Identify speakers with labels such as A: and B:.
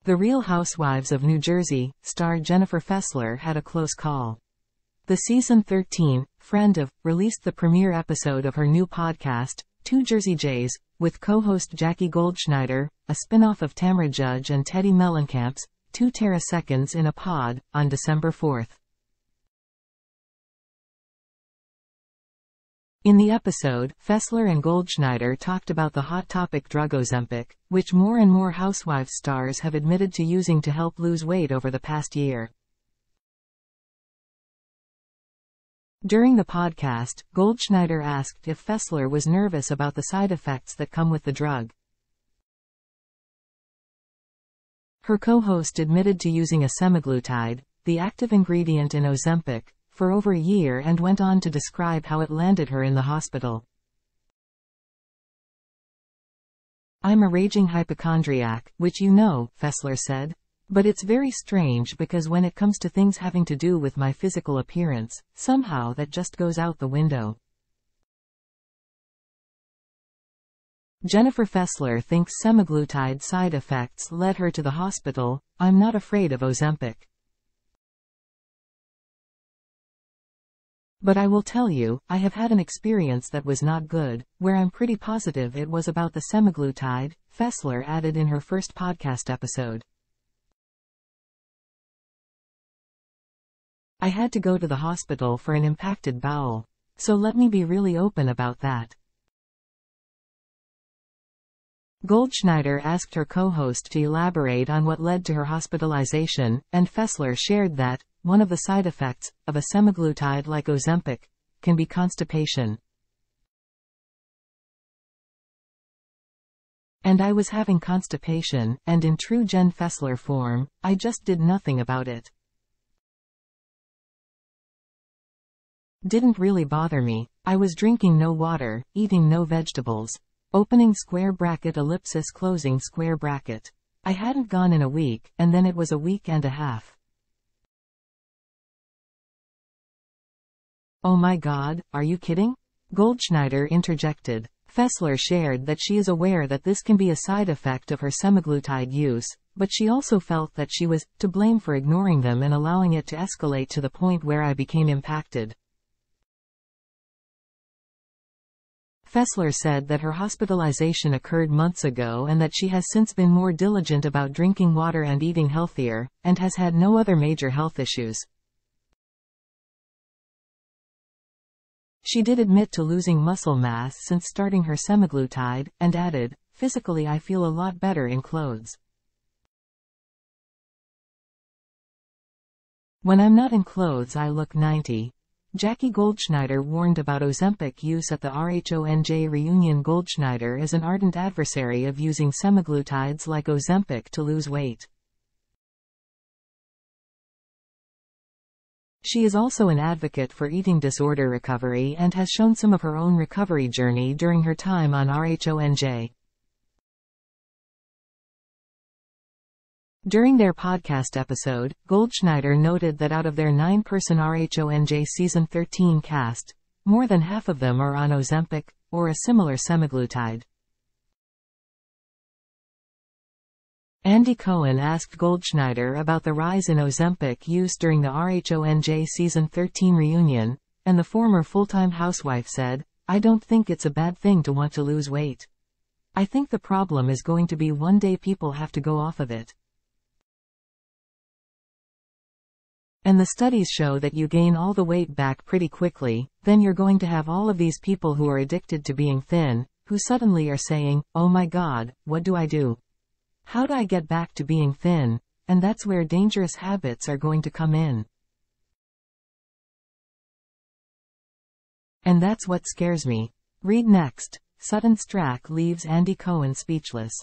A: The Real Housewives of New Jersey star Jennifer Fessler had a close call. The season 13, Friend of, released the premiere episode of her new podcast, Two Jersey Jays, with co-host Jackie Goldschneider, a spin-off of Tamra Judge and Teddi Mellencamp's 2 Teraseconds in a Pod, on December 4th. In the episode, Fessler and Goldschneider talked about the hot topic drug Ozempic, which more and more Housewives stars have admitted to using to help lose weight over the past year. During the podcast, Goldschneider asked if Fessler was nervous about the side effects that come with the drug. Her co-host admitted to using a semaglutide, the active ingredient in Ozempic, for over a year and went on to describe how it landed her in the hospital. "I'm a raging hypochondriac, which you know," Fessler said. "But it's very strange because when it comes to things having to do with my physical appearance, somehow that just goes out the window." Jennifer Fessler thinks semaglutide side effects led her to the hospital. "I'm not afraid of Ozempic. But I will tell you, I have had an experience that was not good, where I'm pretty positive it was about the semaglutide," Fessler added in her first podcast episode. "I had to go to the hospital for an impacted bowel. So let me be really open about that." Goldschneider asked her co-host to elaborate on what led to her hospitalization, and Fessler shared that one of the side effects of a semaglutide like Ozempic can be constipation. "And I was having constipation, and in true Jen Fessler form, I just did nothing about it. Didn't really bother me. I was drinking no water, eating no vegetables. Opening square bracket ellipsis closing square bracket. I hadn't gone in a week, and then it was a week and a half. Oh my God, are you kidding?" Goldschneider interjected. Fessler shared that she is aware that this can be a side effect of her semaglutide use, but she also felt that she was to blame for ignoring them and allowing it to escalate to the point where I became impacted. Fessler said that her hospitalization occurred months ago and that she has since been more diligent about drinking water and eating healthier, and has had no other major health issues. She did admit to losing muscle mass since starting her semaglutide, and added, "Physically I feel a lot better in clothes. When I'm not in clothes I look 90. Jackie Goldschneider warned about Ozempic use at the RHONJ reunion. Goldschneider is an ardent adversary of using semaglutides like Ozempic to lose weight. She is also an advocate for eating disorder recovery and has shown some of her own recovery journey during her time on RHONJ. During their podcast episode, Goldschneider noted that out of their 9-person RHONJ Season 13 cast, more than half of them are on Ozempic, or a similar semaglutide. Andy Cohen asked Goldschneider about the rise in Ozempic use during the RHONJ Season 13 reunion, and the former full-time housewife said, "I don't think it's a bad thing to want to lose weight. I think the problem is going to be one day people have to go off of it. And the studies show that you gain all the weight back pretty quickly, then you're going to have all of these people who are addicted to being thin, who suddenly are saying, 'Oh my God, what do I do? How do I get back to being thin?' And that's where dangerous habits are going to come in. And that's what scares me." Read next. Sutton Stracke leaves Andy Cohen speechless.